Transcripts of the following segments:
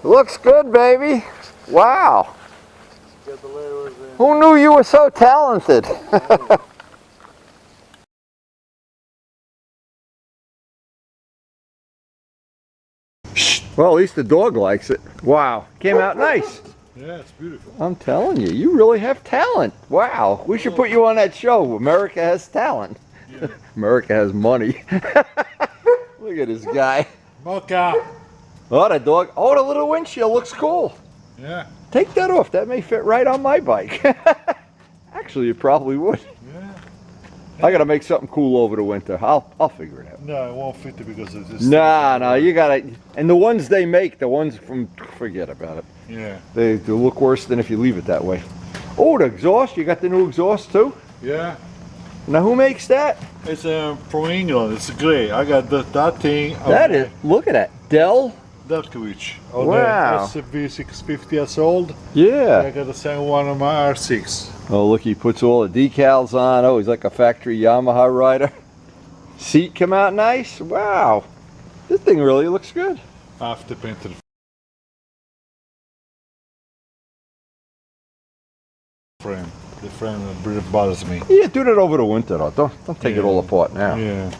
Looks good, baby. Wow. Get the layers in. Who knew you were so talented? Well, at least the dog likes it. Wow. Came out nice. Yeah, it's beautiful. I'm telling you, you really have talent. Wow. We should put you on that show. America Has Talent. Yeah. America has money. Look at this guy. Mocha. Oh, the dog. Oh, the little windshield looks cool. Yeah. Take that off. That may fit right on my bike. Actually, it probably would. Yeah. I gotta make something cool over the winter. I'll figure it out. No, it won't fit it because of this. No, you gotta. And the ones they make, the ones from, forget about it. Yeah. They look worse than if you leave it that way. Oh, the exhaust. You got the new exhaust too? Yeah. Now who makes that? It's from England. It's grey. I got that thing. That is. Look at that. Dell. Datkovich. Wow. The SV650 I sold. Yeah. I got the same one on my R6. Oh, look, he puts all the decals on. Oh, he's like a factory Yamaha rider. Seat come out nice. Wow. This thing really looks good. After painted. Frame. The frame really bothers me. Yeah, do that over the winter though. Don't take it all apart now. Yeah.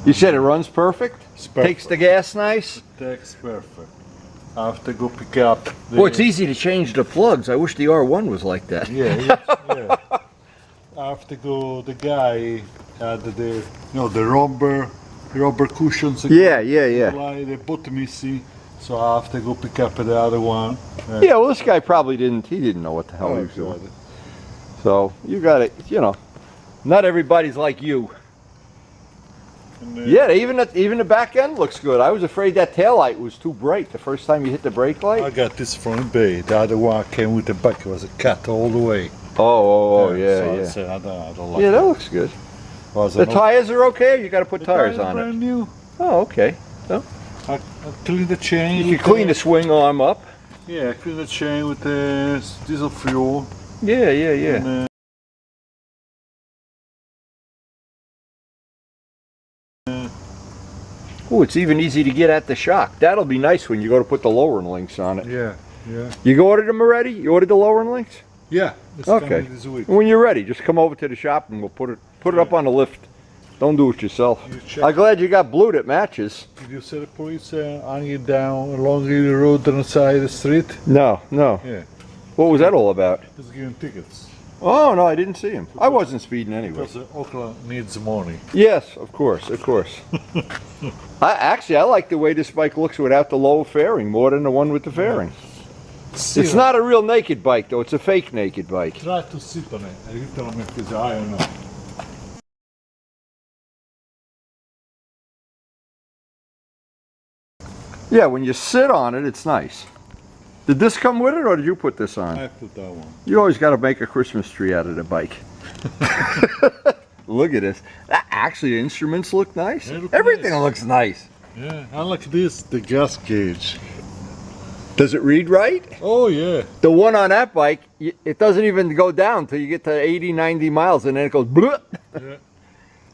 You said it runs perfect? It's perfect. Takes the gas nice? Takes perfect. I have to go pick up. Boy, it's easy to change the plugs. I wish the R1 was like that. Yeah, yeah. I have to go. The guy had the rubber cushions. Yeah. The bottom missing, so I have to go pick up the other one. Yeah, well, this guy probably didn't know what the hell he was doing. So you got it. You know, not everybody's like you. Yeah, even the back end looks good. I was afraid that tail light was too bright the first time you hit the brake light. I got this from eBay. The other one came with the back. It was a cut all the way. Yeah. I said, I don't like Yeah, that it. looks good. The tires are okay? Or you got to put tires on brand it? New. Oh, okay. So I cleaned the chain. you can clean the swing arm up. Yeah, I cleaned the chain with the diesel fuel. Yeah. And, Oh, it's even easy to get at the shock. That'll be nice when you go to put the lowering links on it. yeah. You ordered them already? You ordered the lowering links? Yeah. It's Okay. coming this week. When you're ready, just come over to the shop and we'll put it up on the lift. Don't do it yourself. You check. I'm glad you got blue that matches. Did you see the police hanging down along the road on the side of the street? No. Yeah. What was that all about? He's giving tickets. Oh, no, I didn't see him. I wasn't speeding anyway. Because Oakland needs money. Yes, of course. I like the way this bike looks without the low fairing more than the one with the fairing. It's not a real naked bike, though. It's a fake naked bike. Try to sit on it and you tell me if it's high or not. Yeah, when you sit on it, it's nice. Did this come with it, or did you put this on? I put that one. You always got to make a Christmas tree out of the bike. Look at this. Actually, the instruments look nice. Everything looks nice. Yeah, I like this, the gas gauge. Does it read right? Oh, yeah. The one on that bike, it doesn't even go down until you get to 80, 90 miles, and then it goes bleh. Yeah.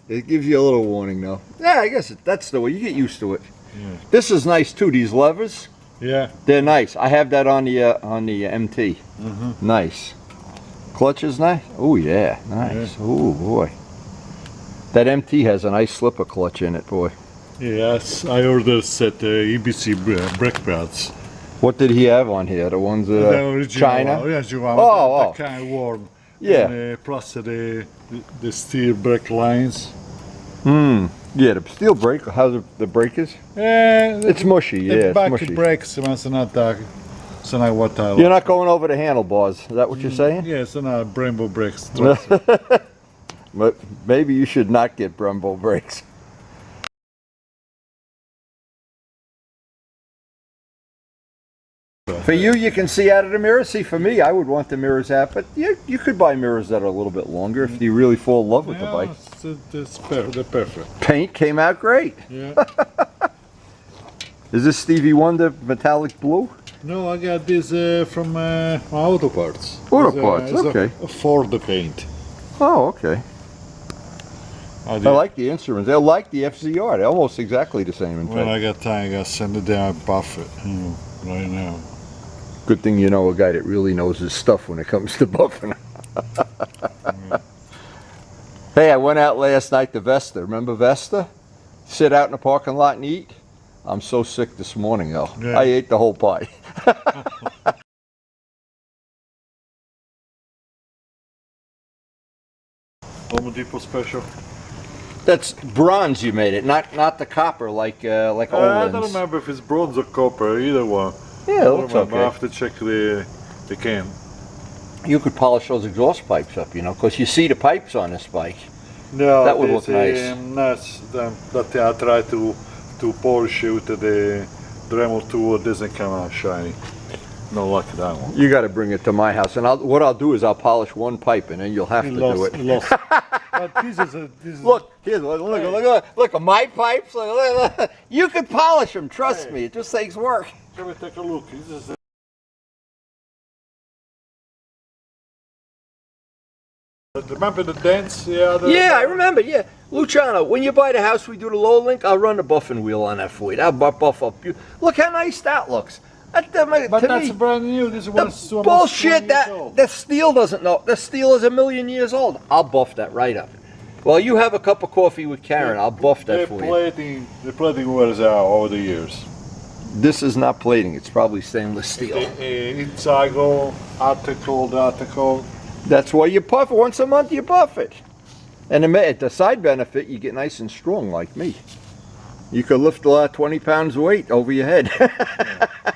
It gives you a little warning, though. Yeah, I guess that's the way. You get used to it. Yeah. This is nice, too. These levers, Yeah. they're nice. I have that on the MT. Nice. Clutch is nice. Oh, yeah. Nice. Oh, boy. That MT has a nice slipper clutch in it, boy. Yes, I ordered set EBC brake pads. What did he have on here? The ones that The original China? one, original one, Oh. the kind of worn. Yeah. And, plus the steel brake lines. Yeah, the steel brake. How the brake is? It's mushy. The Yeah, it's back mushy. brakes was not that. So not what I You're not going over the handlebars. Is that what you're saying? Yeah, so not Brembo brakes. But maybe you should not get Brembo brakes. For you can see out of the mirror. See, for me, I would want the mirrors out, but you could buy mirrors that are a little bit longer if you really fall in love with the bike. They're perfect. Paint came out great. Yeah. Is this Stevie Wonder metallic blue? No, I got this from Auto Parts. Auto Parts, okay. For the paint. Oh, okay. I like the instruments. They're like the FZR. They're almost exactly the same, in When fact. I got time, I gotta send it down and buff it, right now. Good thing you know a guy that really knows his stuff when it comes to buffing. Hey, I went out last night to Vesta. Remember Vesta? Sit out in the parking lot and eat. I'm so sick this morning, though. Yeah. I ate the whole pie. Home Depot special. That's bronze you made it, not the copper like I don't Olin's. remember if it's bronze or copper, either one. Yeah, it looks okay. I have to check the can. You could polish those exhaust pipes up, you know, because you see the pipes on this bike. No, That would look nice. That I try to polish it with the Dremel tool. It doesn't come out shiny. No luck with that one. You got to bring it to my house, and what I'll do is I'll polish one pipe, and then you'll have to do it. But this is Look, here's look at my pipes. Look. You can polish them. Trust me, it just takes work. Let me take a look. This is remember the dents? Yeah, I remember. Yeah, Luciano, when you buy the house, we do the low link. I'll run the buffing wheel on that for you. I'll buff up. Look how nice that looks. But that's brand new. This one's bullshit. The steel doesn't know. The steel is 1,000,000 years old. I'll buff that right up. Well, you have a cup of coffee with Karen. I'll buff that for you. The plating wears out over the years. This is not plating. It's probably stainless steel. Inside go article. That's why you buff it. Once a month you buff it. And the side benefit, you get nice and strong like me. You could lift 20 pounds weight over your head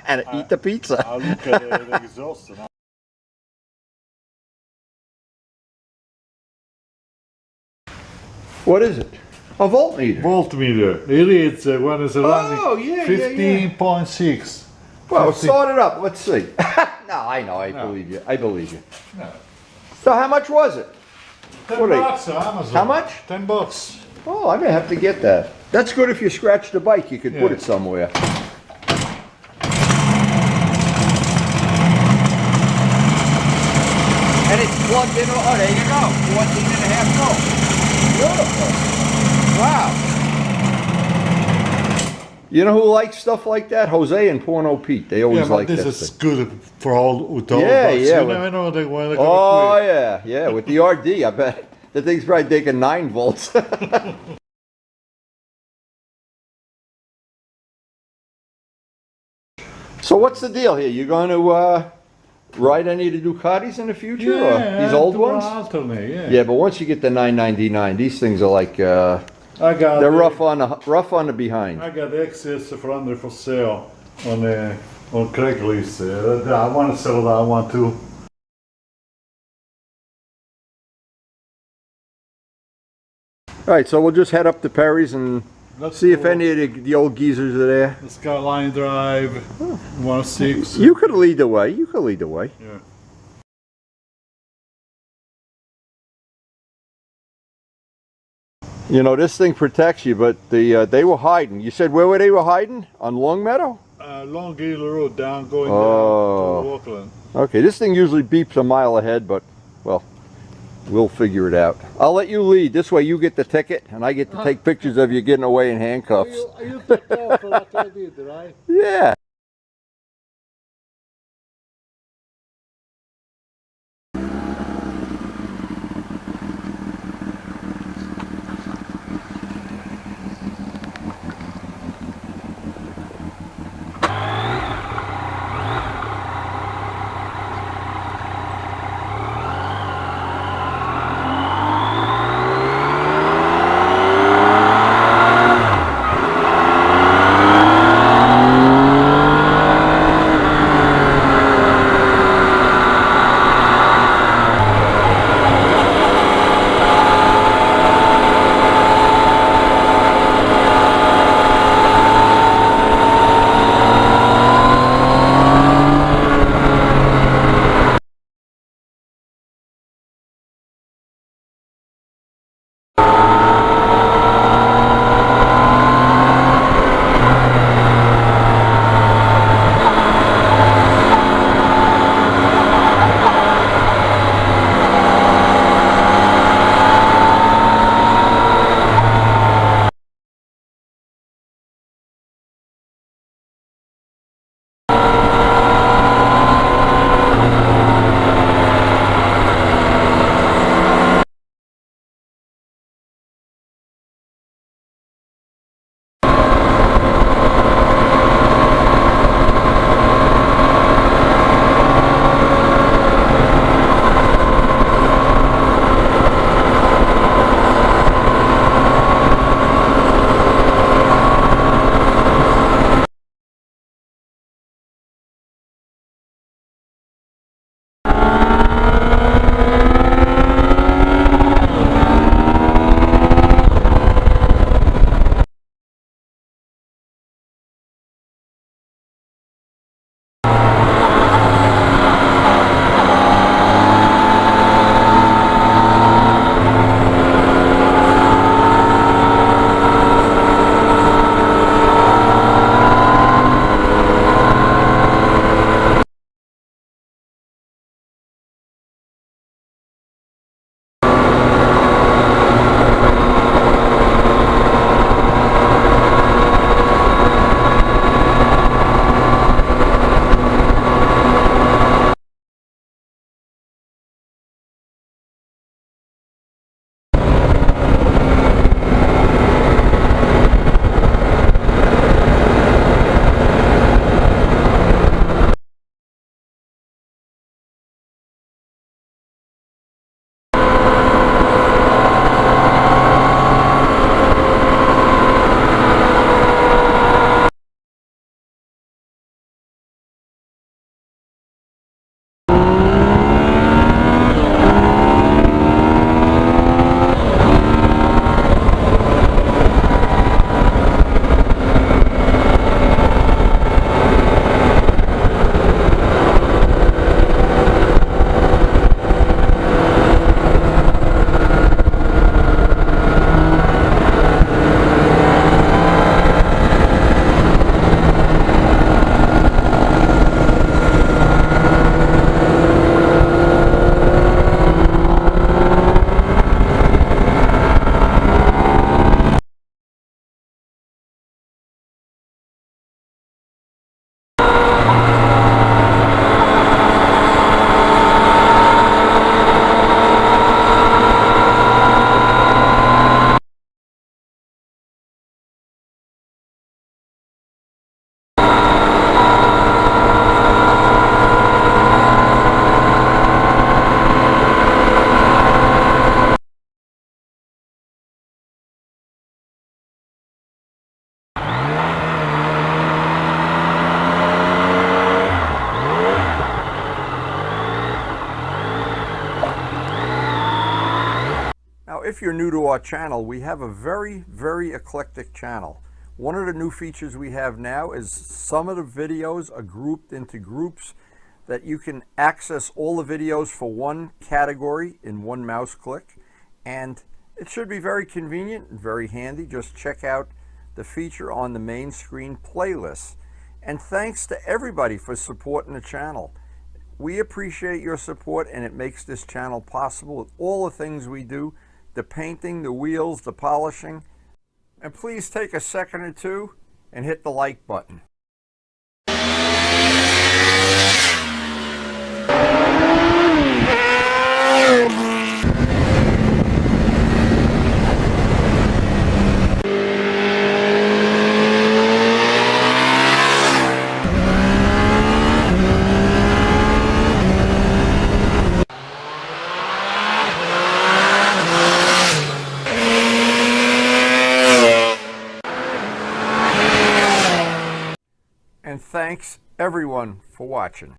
and eat the pizza. I look at the exhaust. What is it? A voltmeter. Voltmeter. It is when it's running. Oh, yeah, 15.6. Well, start it up. Let's see. No, I know. I believe you. I believe you. No. So how much was it? $10 on Amazon. How much? $10. Oh, I may have to get that. That's good if you scratch the bike. You could put it somewhere. And it's plugged in. Oh, there you go. 14.5 volts. Beautiful. Wow. You know who likes stuff like that? Jose and Porno Pete. They always like this this is thing. good for all with all Yeah, bikes. yeah. You never know they want to go Oh, quick. yeah. With the RD, I bet. The thing's probably taking 9 volts. So what's the deal here? You going to ride any of the Ducatis in the future? Or these old ones? Alternate, Yeah, but once you get the 999, these things are like they're rough on the behind. I got excess for sale on Craigslist. I want to sell that one too. All right, so we'll just head up to Perry's and see if any of the old geezers are there. The Skyline Drive, 106. You could lead the way. You could lead the way. Yeah. You know, this thing protects you, but they were hiding. You said where they were hiding? On Longmeadow? Long Gila Road, going down to Auckland. Okay, this thing usually beeps a mile ahead, but, well, we'll figure it out. I'll let you lead. This way you get the ticket, and I get to take pictures of you getting away in handcuffs. You took off for what I did, right? Yeah. if you're new to our channel, we have a very eclectic channel. One of the new features we have now is some of the videos are grouped into groups that you can access all the videos for one category in one mouse click. And it should be very convenient and very handy. Just check out the feature on the main screen playlist. And thanks to everybody for supporting the channel. We appreciate your support, and it makes this channel possible with all the things we do, the painting, the wheels, the polishing. And please take a second or two and hit the like button. And thanks everyone for watching.